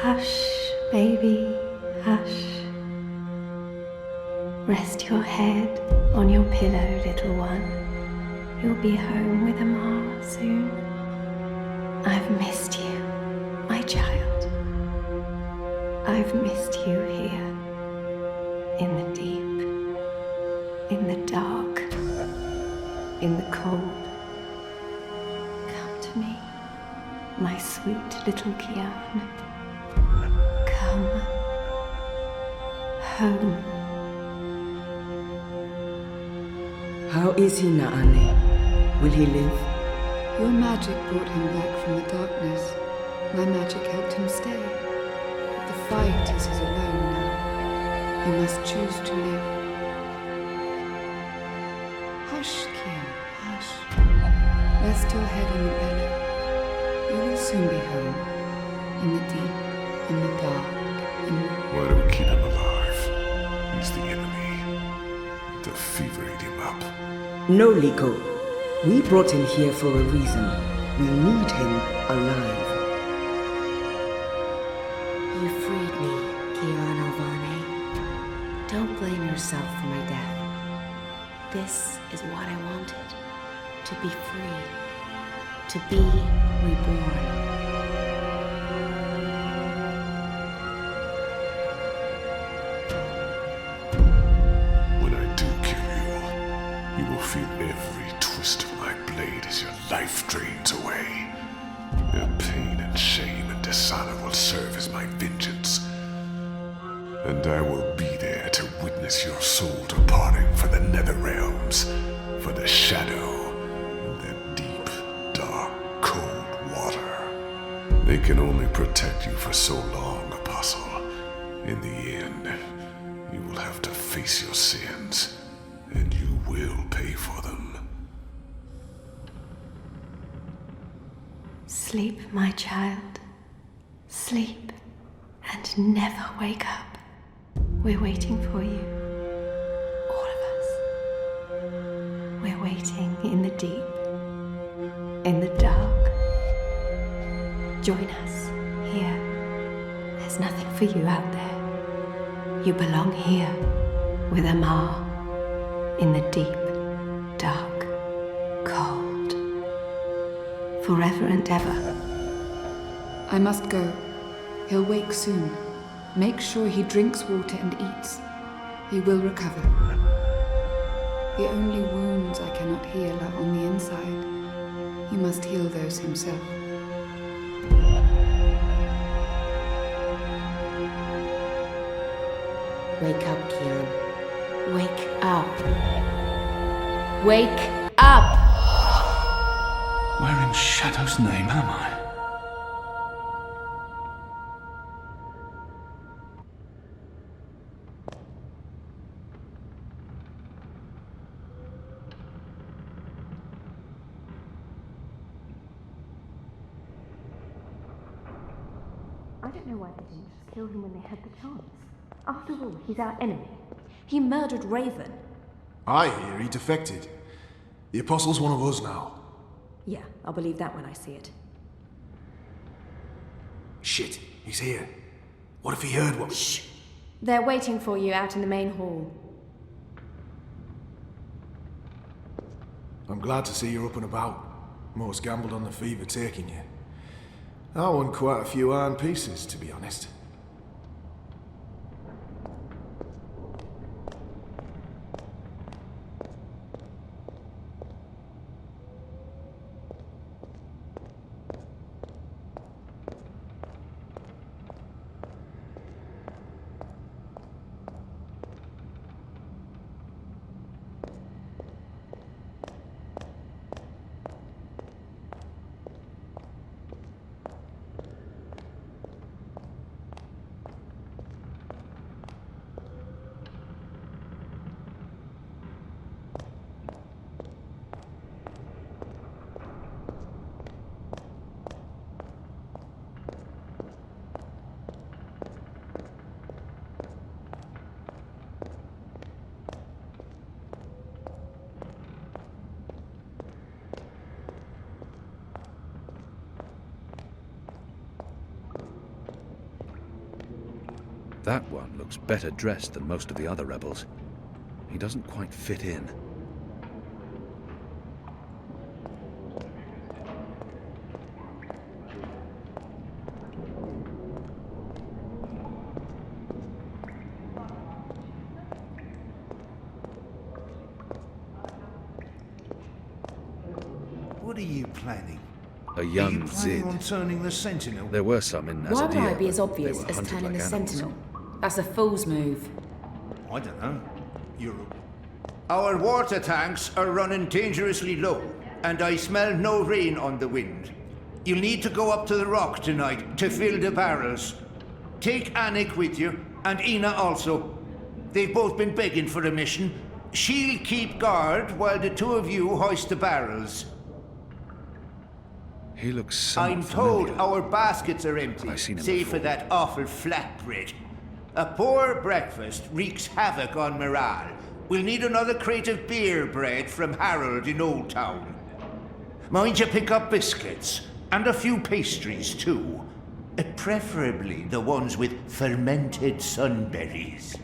Hush, baby, hush. Rest your head on your pillow, little one. You'll be home with Amar soon. I've missed you, my child. I've missed you here, in the deep, in the dark, in the cold. Come to me, my sweet little Kian. Come home. How is he, Naane? Will he live? Your magic brought him back from the darkness. My magic helped him stay. But the fight is his alone now. He must choose to live. Hush, Kian, hush. Rest your head on the pillow. You will soon be home. In the deep, in the dark, in the... Why do we keep him alive? He's the enemy. The fever ate him up. No, Liko. We brought him here for a reason. We need him alive. You freed me, Kian Alvane. Don't blame yourself for my death. This is what I wanted. To be free. To be reborn. Feel every twist of my blade as your life drains away. Your pain and shame and dishonor will serve as my vengeance. And I will be there to witness your soul departing for the nether realms, for the shadow, and the deep, dark, cold water. They can only protect you for so long, Apostle. In the end, you will have to face your sins. And you will pay for them. Sleep, my child. Sleep and never wake up. We're waiting for you. All of us. We're waiting in the deep, in the dark. Join us here. There's nothing for you out there. You belong here with Amar. In the deep, dark, cold. Forever and ever. I must go. He'll wake soon. Make sure he drinks water and eats. He will recover. The only wounds I cannot heal are on the inside. He must heal those himself. Wake up, Kian. Wake up. Wake up! Where in Shadow's name am I? I don't know why they didn't just kill him when they had the chance. After all, he's our enemy. He murdered Raven. I hear he defected. The Apostle's one of us now. Yeah, I'll believe that when I see it. Shit, he's here. What if he heard what? Shh! They're waiting for you out in the main hall. I'm glad to see you're up and about. Most gambled on the fever taking you. I won quite a few iron pieces, to be honest. That one looks better dressed than most of the other rebels. He doesn't quite fit in. What are you planning? A young Are you planning Zid. on turning the Sentinel? There were some in Azadir. Why would I be as but obvious they were as hunted turning like the animals. Sentinel? That's a fool's move. I don't know. Our water tanks are running dangerously low, and I smell no rain on the wind. You'll need to go up to the rock tonight to fill the barrels. Take Anik with you, and Ina also. They've both been begging for a mission. She'll keep guard while the two of you hoist the barrels. He looks somewhat I'm told familiar. our baskets are empty, I've seen him save for before. that awful flatbread. A poor breakfast wreaks havoc on morale. We'll need another crate of beer bread from Harold in Old Town. Mind you pick up biscuits, and a few pastries too. Preferably the ones with fermented sunberries.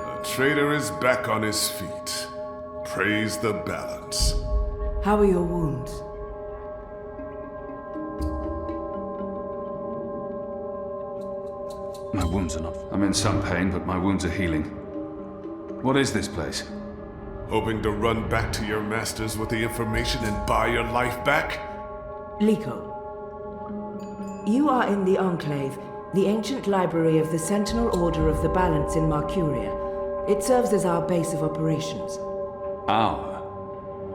The traitor is back on his feet. Praise the balance. How are your wounds? My wounds are not. I'm in some pain, but my wounds are healing. What is this place? Hoping to run back to your masters with the information and buy your life back? Liko, you are in the Enclave, the ancient library of the Sentinel Order of the Balance in Marcuria. It serves as our base of operations. Our?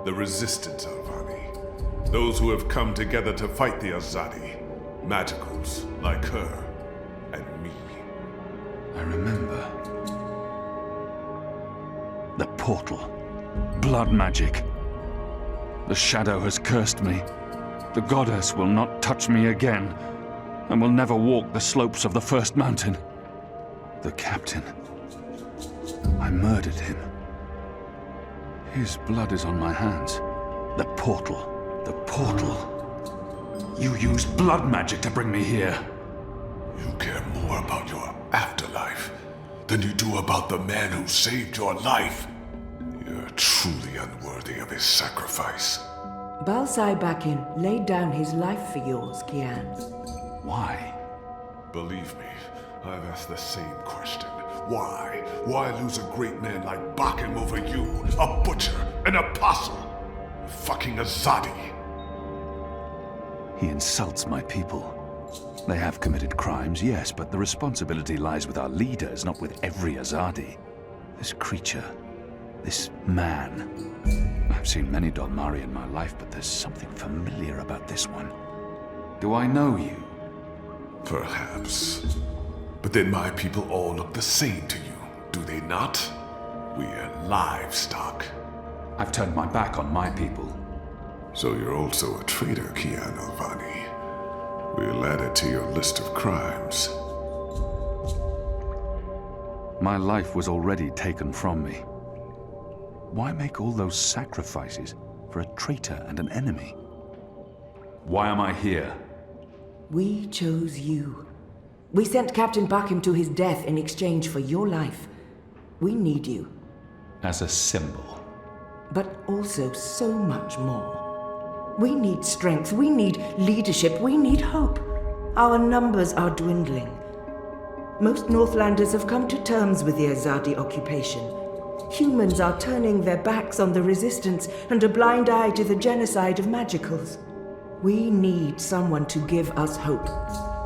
The Resistance, Alvani. Those who have come together to fight the Azadi. Magicals, like her, and me. I remember. The portal. Blood magic. The shadow has cursed me. The goddess will not touch me again, and will never walk the slopes of the first mountain. The captain. I murdered him. His blood is on my hands. The portal. The portal. You used blood magic to bring me here. You care more about your afterlife than you do about the man who saved your life. You're truly unworthy of his sacrifice. Balsai Bakin laid down his life for yours, Kian. Why? Believe me, I've asked the same question. Why? Why lose a great man like Bakim over you, a butcher, an apostle, a fucking Azadi? He insults my people. They have committed crimes, yes, but the responsibility lies with our leaders, not with every Azadi. This creature, this man. I've seen many Dolmari in my life, but there's something familiar about this one. Do I know you? Perhaps. But then my people all look the same to you, do they not? We're livestock. I've turned my back on my people. So you're also a traitor, Kian Alvani. We'll add it to your list of crimes. My life was already taken from me. Why make all those sacrifices for a traitor and an enemy? Why am I here? We chose you. We sent Captain Bakim to his death in exchange for your life. We need you. As a symbol. But also so much more. We need strength, we need leadership, we need hope. Our numbers are dwindling. Most Northlanders have come to terms with the Azadi occupation. Humans are turning their backs on the resistance and a blind eye to the genocide of magicals. We need someone to give us hope,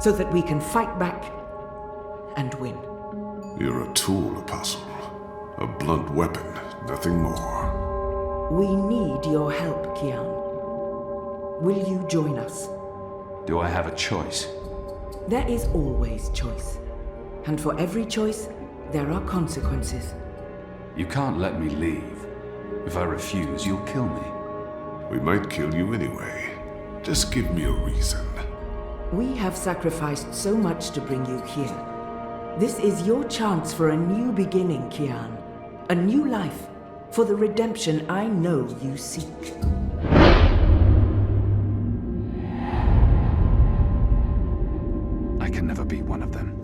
so that we can fight back and win. You're a tool, Apostle. A blunt weapon, nothing more. We need your help, Kian. Will you join us? Do I have a choice? There is always choice. And for every choice, there are consequences. You can't let me leave. If I refuse, you'll kill me. We might kill you anyway. Just give me a reason. We have sacrificed so much to bring you here. This is your chance for a new beginning, Kian. A new life, for the redemption I know you seek. I can never be one of them.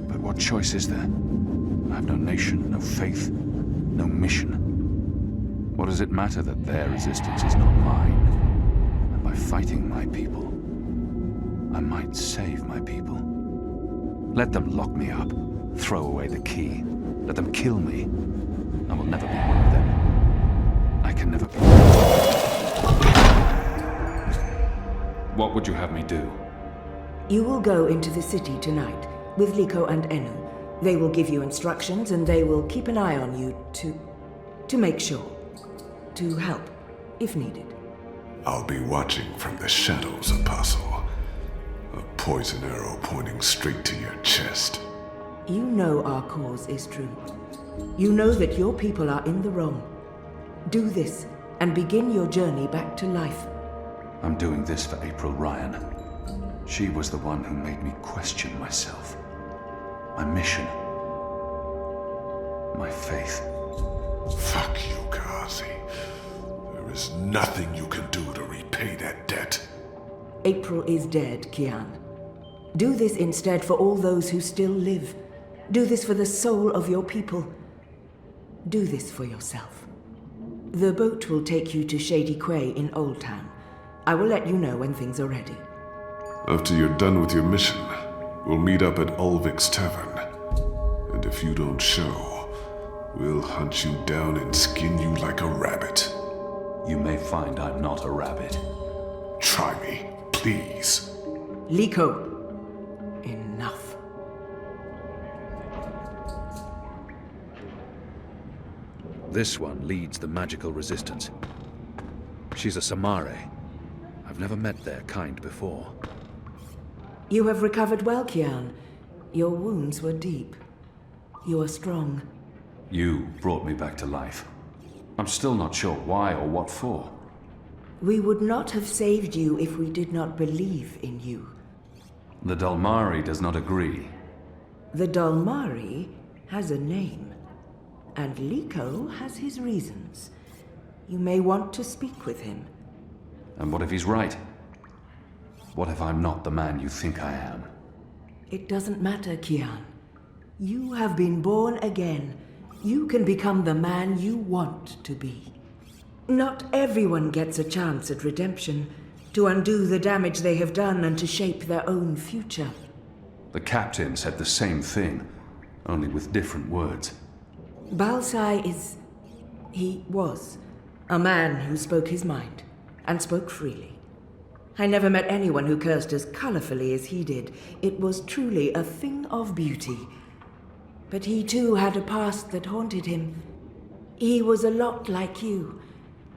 But what choice is there? I have no nation, no faith, no mission. What does it matter that their resistance is not mine? And by fighting my people, I might save my people. Let them lock me up, throw away the key, let them kill me. I will never be one of them. I can never be. What would you have me do? You will go into the city tonight with Liko and Enu. They will give you instructions and they will keep an eye on you to make sure. To help, if needed. I'll be watching from the shadows, Apostle. A poison arrow pointing straight to your chest. You know our cause is true. You know that your people are in the wrong. Do this and begin your journey back to life. I'm doing this for April Ryan. She was the one who made me question myself. My mission. My faith. Fuck you, Ghazi. There is nothing you can do to repay that debt. April is dead, Kian. Do this instead for all those who still live. Do this for the soul of your people. Do this for yourself. The boat will take you to Shady Quay in Old Town. I will let you know when things are ready. After you're done with your mission, we'll meet up at Ulvik's Tavern. And if you don't show, we'll hunt you down and skin you like a rabbit. You may find I'm not a rabbit. Try me, please. Liko, enough. This one leads the magical resistance. She's a Samare. I've never met their kind before. You have recovered well, Kian. Your wounds were deep. You are strong. You brought me back to life. I'm still not sure why or what for. We would not have saved you if we did not believe in you. The Dalmari does not agree. The Dalmari has a name, and Liko has his reasons. You may want to speak with him. And what if he's right? What if I'm not the man you think I am? It doesn't matter, Kian. You have been born again. You can become the man you want to be. Not everyone gets a chance at redemption, to undo the damage they have done and to shape their own future. The captain said the same thing, only with different words. Balsai he was a man who spoke his mind, and spoke freely. I never met anyone who cursed as colorfully as he did. It was truly a thing of beauty. But he too had a past that haunted him. He was a lot like you.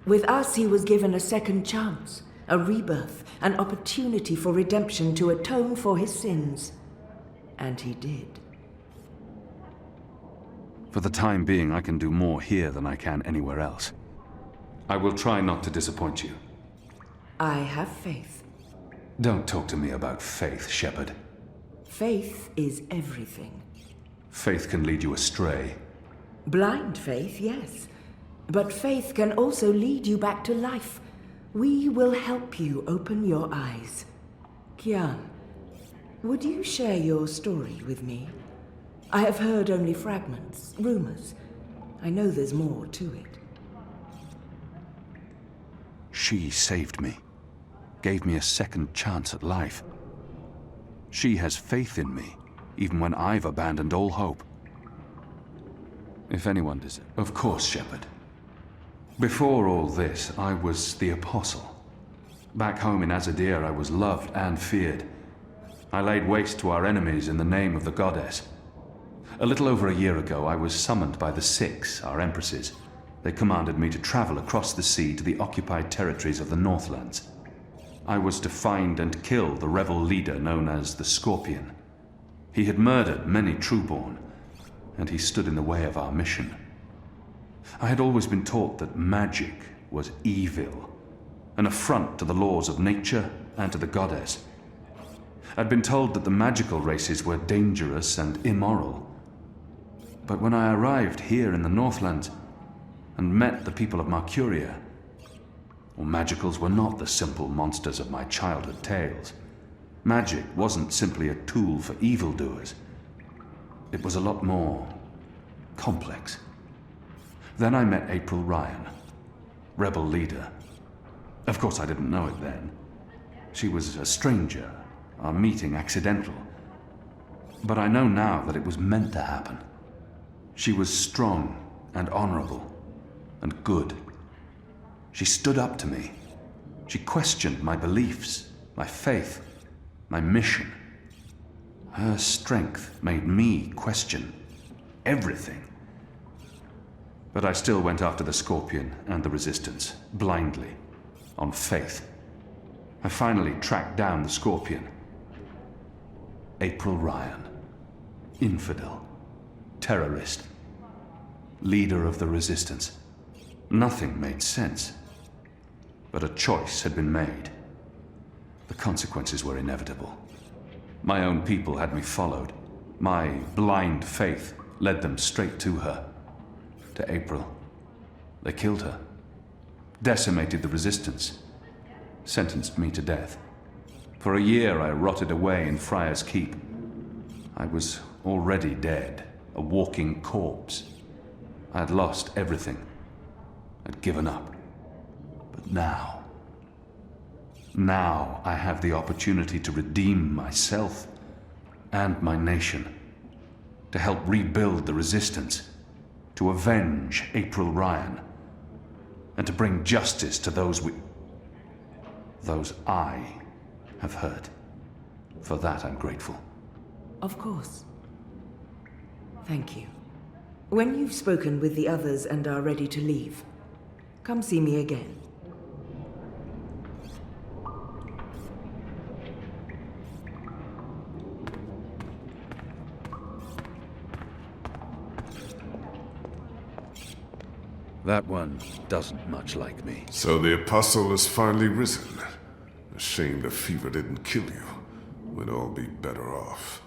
With us, he was given a second chance, a rebirth, an opportunity for redemption to atone for his sins. And he did. For the time being, I can do more here than I can anywhere else. I will try not to disappoint you. I have faith. Don't talk to me about faith, Shepard. Faith is everything. Faith can lead you astray. Blind faith, yes. But faith can also lead you back to life. We will help you open your eyes. Kian, would you share your story with me? I have heard only fragments, rumors. I know there's more to it. She saved me. Gave me a second chance at life. She has faith in me, even when I've abandoned all hope. If anyone does it, of course, Shepard. Before all this, I was the Apostle. Back home in Azadir, I was loved and feared. I laid waste to our enemies in the name of the goddess. A little over a year ago, I was summoned by the Six, our empresses. They commanded me to travel across the sea to the occupied territories of the Northlands. I was to find and kill the rebel leader known as the Scorpion. He had murdered many Trueborn, and he stood in the way of our mission. I had always been taught that magic was evil, an affront to the laws of nature and to the goddess. I'd been told that the magical races were dangerous and immoral. But when I arrived here in the Northlands and met the people of Mercuria, well, magicals were not the simple monsters of my childhood tales. Magic wasn't simply a tool for evildoers. It was a lot more complex. Then I met April Ryan, rebel leader. Of course, I didn't know it then. She was a stranger, our meeting accidental. But I know now that it was meant to happen. She was strong and honorable and good. She stood up to me. She questioned my beliefs, my faith, my mission. Her strength made me question everything. But I still went after the Scorpion and the Resistance, blindly, on faith. I finally tracked down the Scorpion. April Ryan. Infidel. Terrorist. Leader of the Resistance. Nothing made sense. But a choice had been made. The consequences were inevitable. My own people had me followed. My blind faith led them straight to her. To April. They killed her. Decimated the Resistance. Sentenced me to death. For a year I rotted away in Friar's Keep. I was already dead, a walking corpse. I had lost everything. I'd given up. But now I have the opportunity to redeem myself and my nation, to help rebuild the Resistance, to avenge April Ryan, and to bring justice to those I have hurt. For that I'm grateful. Of course. Thank you. When you've spoken with the others and are ready to leave, come see me again. That one doesn't much like me. So the Apostle has finally risen. A shame the fever didn't kill you. We'd all be better off.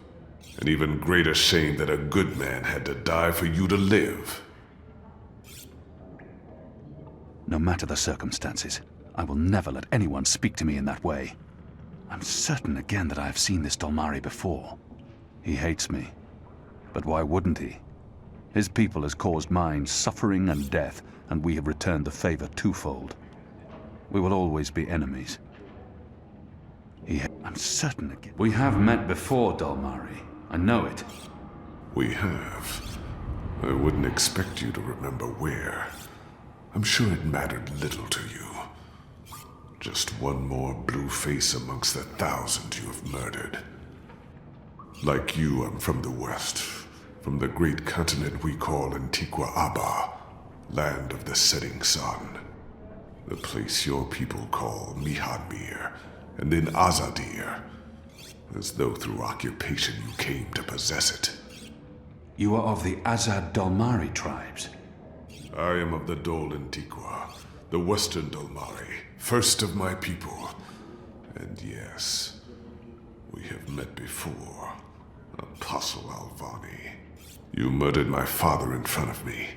An even greater shame that a good man had to die for you to live. No matter the circumstances, I will never let anyone speak to me in that way. I'm certain again that I have seen this Dalmari before. He hates me. But why wouldn't he? His people has caused mine suffering and death, and we have returned the favor twofold. We will always be enemies. I'm certain again. We have met before, Dalmari. I know it. We have. I wouldn't expect you to remember where. I'm sure it mattered little to you. Just one more blue face amongst the thousands you have murdered. Like you, I'm from the west, from the great continent we call Antigua Aba, land of the setting sun. The place your people call Mihadmir, and then Azadir, as though through occupation you came to possess it. You are of the Azad Dalmari tribes. I am of the Dol Antigua, the western Dalmari, first of my people. And yes, we have met before, Apostle Alvani. You murdered my father in front of me.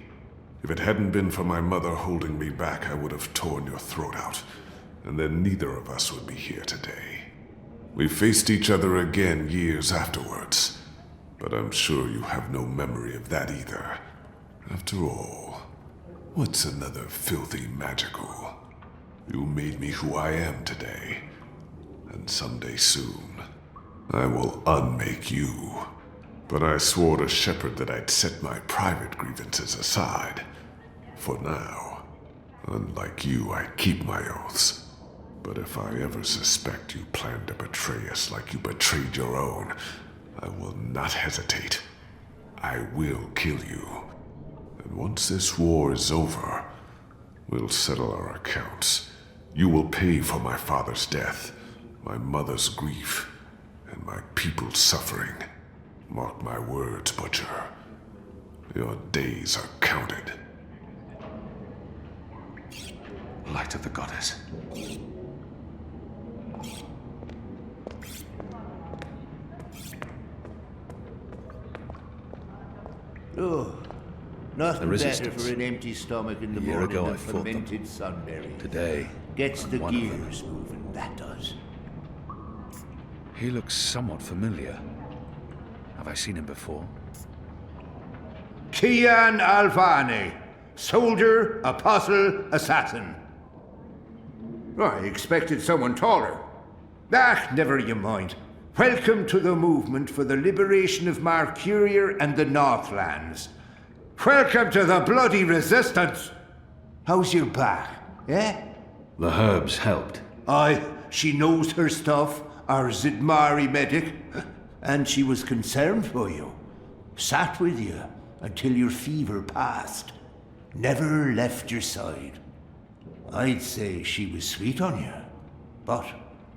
If it hadn't been for my mother holding me back, I would have torn your throat out, and then neither of us would be here today. We faced each other again years afterwards, but I'm sure you have no memory of that either. After all, what's another filthy magical? You made me who I am today, and someday soon, I will unmake you. But I swore to Shepherd that I'd set my private grievances aside. For now. Unlike you, I keep my oaths. But if I ever suspect you plan to betray us like you betrayed your own, I will not hesitate. I will kill you. And once this war is over, we'll settle our accounts. You will pay for my father's death, my mother's grief, and my people's suffering. Mark my words, Butcher. Your days are counted. Light of the Goddess. Oh, nothing The better resistance. for an empty stomach in the A year morning ago than I fought them. fermented sunberry. Today, Gets I'm the one of them. gears moving, that does. He looks somewhat familiar. Have I seen him before? Kian Alvane, soldier, apostle, assassin. I expected someone taller. Ah, never you mind. Welcome to the movement for the liberation of Mercuria and the Northlands. Welcome to the bloody resistance. How's your back, eh? The herbs helped. Aye, she knows her stuff, our Zidmari medic, and she was concerned for you. Sat with you until your fever passed. Never left your side. I'd say she was sweet on you, but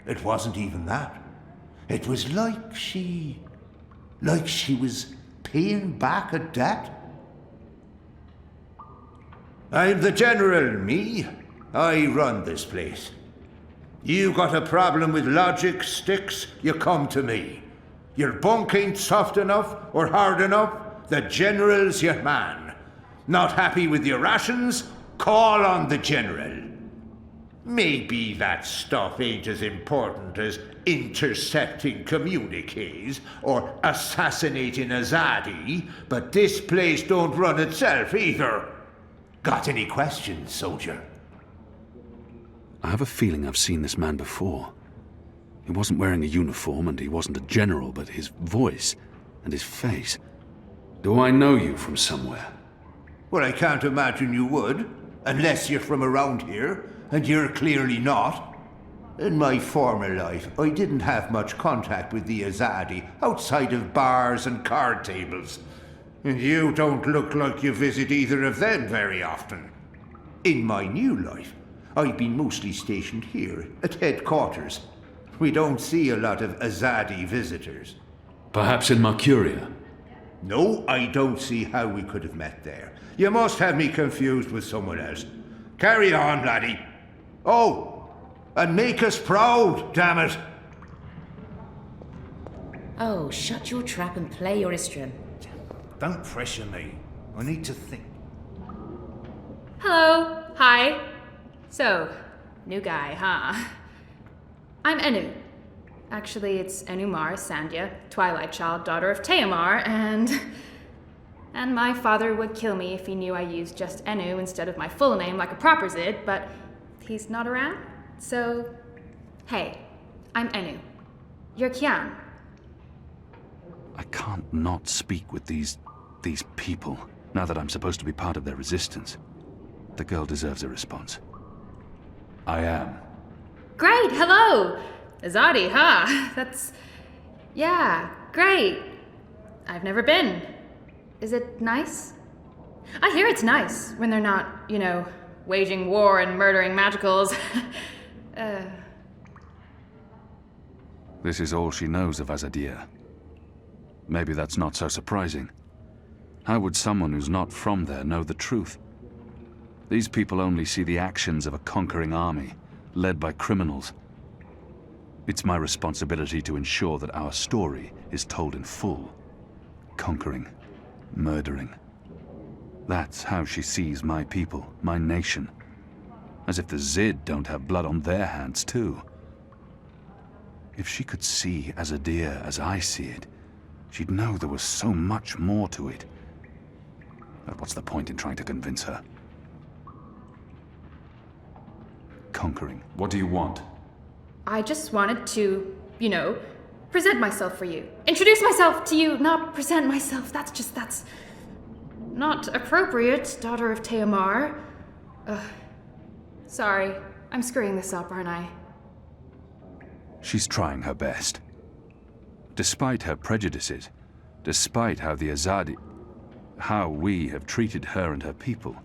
it wasn't even that. It was like she was paying back a debt. I'm the general, me. I run this place. You got a problem with logic, sticks, you come to me. Your bunk ain't soft enough or hard enough, the general's your man. Not happy with your rations? Call on the general. Maybe that stuff ain't as important as intercepting communiques or assassinating Azadi, but this place don't run itself either. Got any questions, soldier? I have a feeling I've seen this man before. He wasn't wearing a uniform and he wasn't a general, but his voice and his face. Do I know you from somewhere? Well, I can't imagine you would, unless you're from around here, and you're clearly not. In my former life, I didn't have much contact with the Azadi outside of bars and card tables. And you don't look like you visit either of them very often. In my new life, I've been mostly stationed here at headquarters. We don't see a lot of Azadi visitors. Perhaps in Mercuria? No, I don't see how we could have met there. You must have me confused with someone else. Carry on, laddie. Oh, and make us proud, damn it. Oh, shut your trap and play your instrument. Don't pressure me. I need to think. Hello. Hi. So, new guy, huh? I'm Enu. Actually, it's Enumar Sandhya, Twilight Child, daughter of Teomar, and my father would kill me if he knew I used just Enu instead of my full name like a proper Zid, but he's not around. So, hey, I'm Enu. You're Kian. I can't not speak with these people, now that I'm supposed to be part of their resistance. The girl deserves a response. I am. Great, hello! Azadi, huh? Yeah, great. I've never been. Is it nice? I hear it's nice when they're not, waging war and murdering magicals. This is all she knows of Azadir. Maybe that's not so surprising. How would someone who's not from there know the truth? These people only see the actions of a conquering army, led by criminals. It's my responsibility to ensure that our story is told in full. Conquering, murdering. That's how she sees my people, my nation. As if the Zid don't have blood on their hands too. If she could see Azadir as I see it, she'd know there was so much more to it. But what's the point in trying to convince her? Conquering. What do you want? I just wanted to, present myself for you. Introduce myself to you, not present myself. That's not appropriate, daughter of Teomar. Sorry, I'm screwing this up, aren't I? She's trying her best. Despite her prejudices, despite how we have treated her and her people,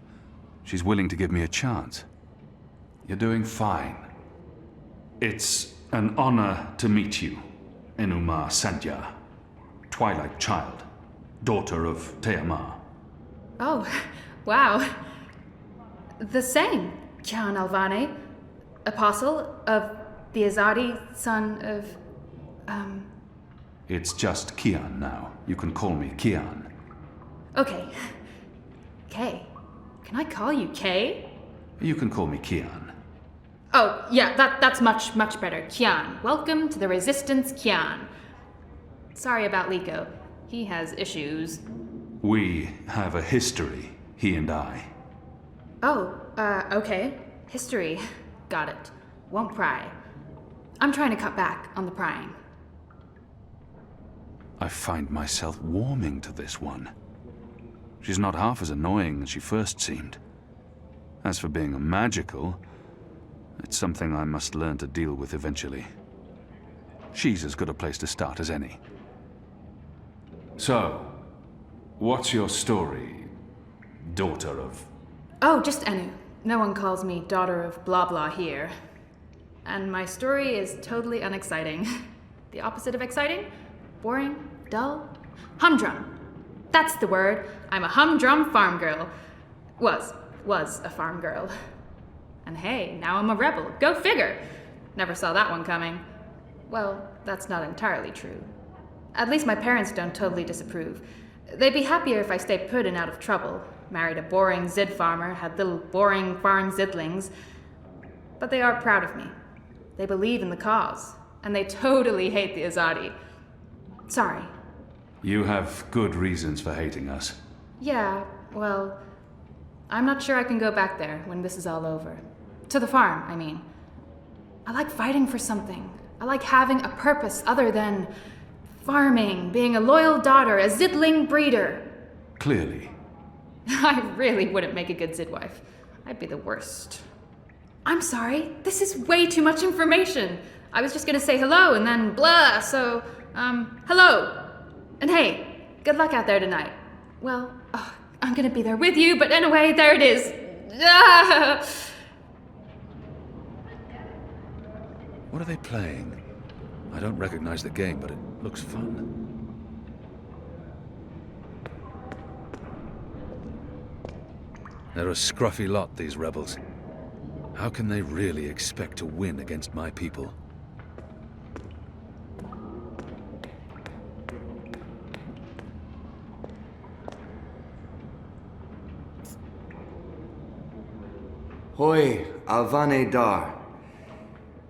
she's willing to give me a chance. You're doing fine. It's an honor to meet you, Enumar Sandhya, Twilight Child, daughter of Teomar. Oh, wow. The same, Kian Alvane, apostle of the Azadi, son of, It's just Kian now. You can call me Kian. Okay. Kay. Can I call you Kay? You can call me Kian. Oh, yeah, that's much, much better. Kian. Welcome to the Resistance, Kian. Sorry about Liko. He has issues. We have a history, he and I. Oh, okay. History. Got it. Won't pry. I'm trying to cut back on the prying. I find myself warming to this one. She's not half as annoying as she first seemed. As for being a magical, it's something I must learn to deal with eventually. She's as good a place to start as any. So, what's your story, daughter of... Oh, just Enu. No one calls me daughter of blah blah here. And my story is totally unexciting. The opposite of exciting? Boring? Dull? Humdrum. That's the word. I'm a humdrum farm girl. Was a farm girl. And hey, now I'm a rebel. Go figure! Never saw that one coming. Well, that's not entirely true. At least my parents don't totally disapprove. They'd be happier if I stayed put and out of trouble. Married a boring Zid farmer, had little boring farm Zidlings. But they are proud of me. They believe in the cause. And they totally hate the Azadi. Sorry. You have good reasons for hating us. Yeah, well, I'm not sure I can go back there when this is all over. To the farm, I mean. I like fighting for something. I like having a purpose other than farming, being a loyal daughter, a Zidling breeder. Clearly. I really wouldn't make a good Zidwife. I'd be the worst. I'm sorry, this is way too much information. I was just gonna say hello and then blah, so, hello. And hey, good luck out there tonight. Well, I'm gonna be there with you, but anyway, there it is. Ah! What are they playing? I don't recognize the game, but it looks fun. They're a scruffy lot, these rebels. How can they really expect to win against my people? Hoi, Alvane Dar.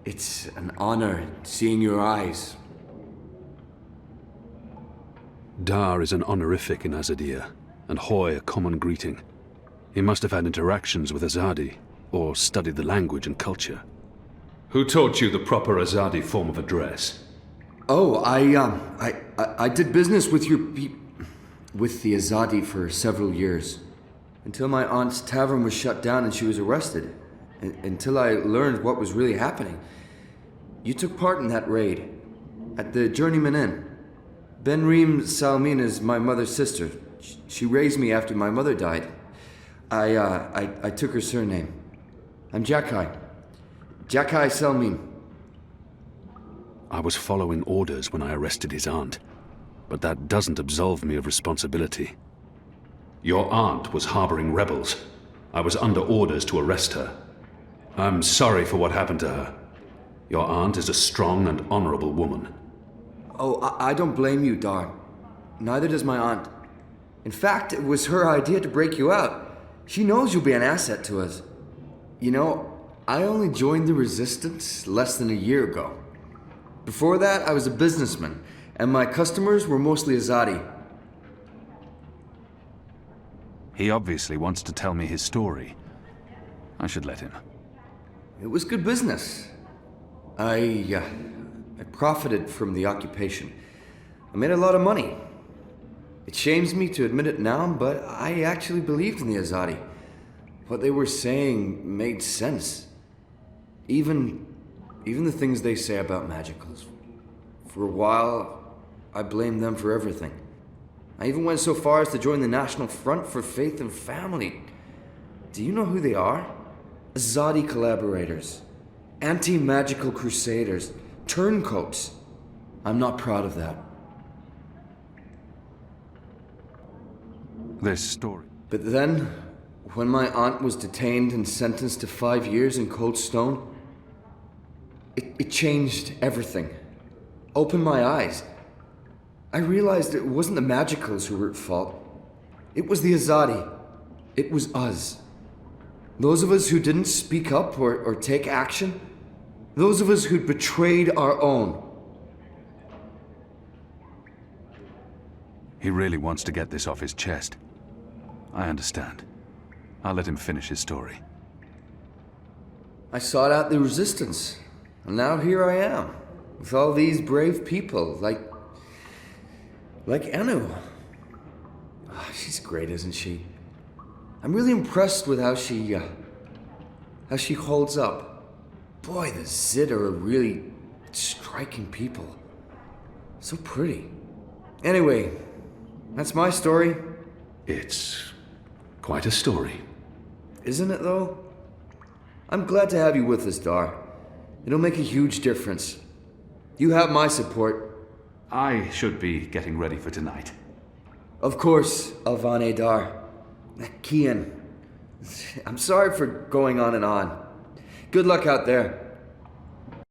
It's an honor seeing your eyes. Dar is an honorific in Azadir, and Hoi a common greeting. He must have had interactions with Azadi, or studied the language and culture. Who taught you the proper Azadi form of address? Oh, I did business with with the Azadi for several years. Until my aunt's tavern was shut down and she was arrested. Until I learned what was really happening. You took part in that raid. At the Journeyman Inn. Benreem Salmin is my mother's sister. She raised me after my mother died. I took her surname. I'm Jakai. Jakai Salmin. I was following orders when I arrested his aunt, but that doesn't absolve me of responsibility. Your aunt was harboring rebels. I was under orders to arrest her. I'm sorry for what happened to her. Your aunt is a strong and honorable woman. Oh, I don't blame you, Dar. Neither does my aunt. In fact, it was her idea to break you out. She knows you'll be an asset to us. You know, I only joined the Resistance less than a year ago. Before that, I was a businessman, and my customers were mostly Azadi. He obviously wants to tell me his story. I should let him. It was good business. I profited from the occupation. I made a lot of money. It shames me to admit it now, but I actually believed in the Azadi. What they were saying made sense. Even the things they say about magicals. For a while, I blamed them for everything. I even went so far as to join the National Front for Faith and Family. Do you know who they are? Azadi collaborators. Anti-magical crusaders. Turncoats. I'm not proud of that. This story. But then, when my aunt was detained and sentenced to 5 years in Cold Stone, it changed everything. Opened my eyes. I realized it wasn't the magicals who were at fault. It was the Azadi. It was us. Those of us who didn't speak up or take action. Those of us who'd betrayed our own. He really wants to get this off his chest. I understand. I'll let him finish his story. I sought out the resistance, and now here I am, with all these brave people, like Anu. Oh, she's great, isn't she? I'm really impressed with how she holds up. Boy, the Zid are a really striking people. So pretty. Anyway, that's my story. It's quite a story. Isn't it, though? I'm glad to have you with us, Dar. It'll make a huge difference. You have my support. I should be getting ready for tonight. Of course, Alvane Dar. Kian. I'm sorry for going on and on. Good luck out there.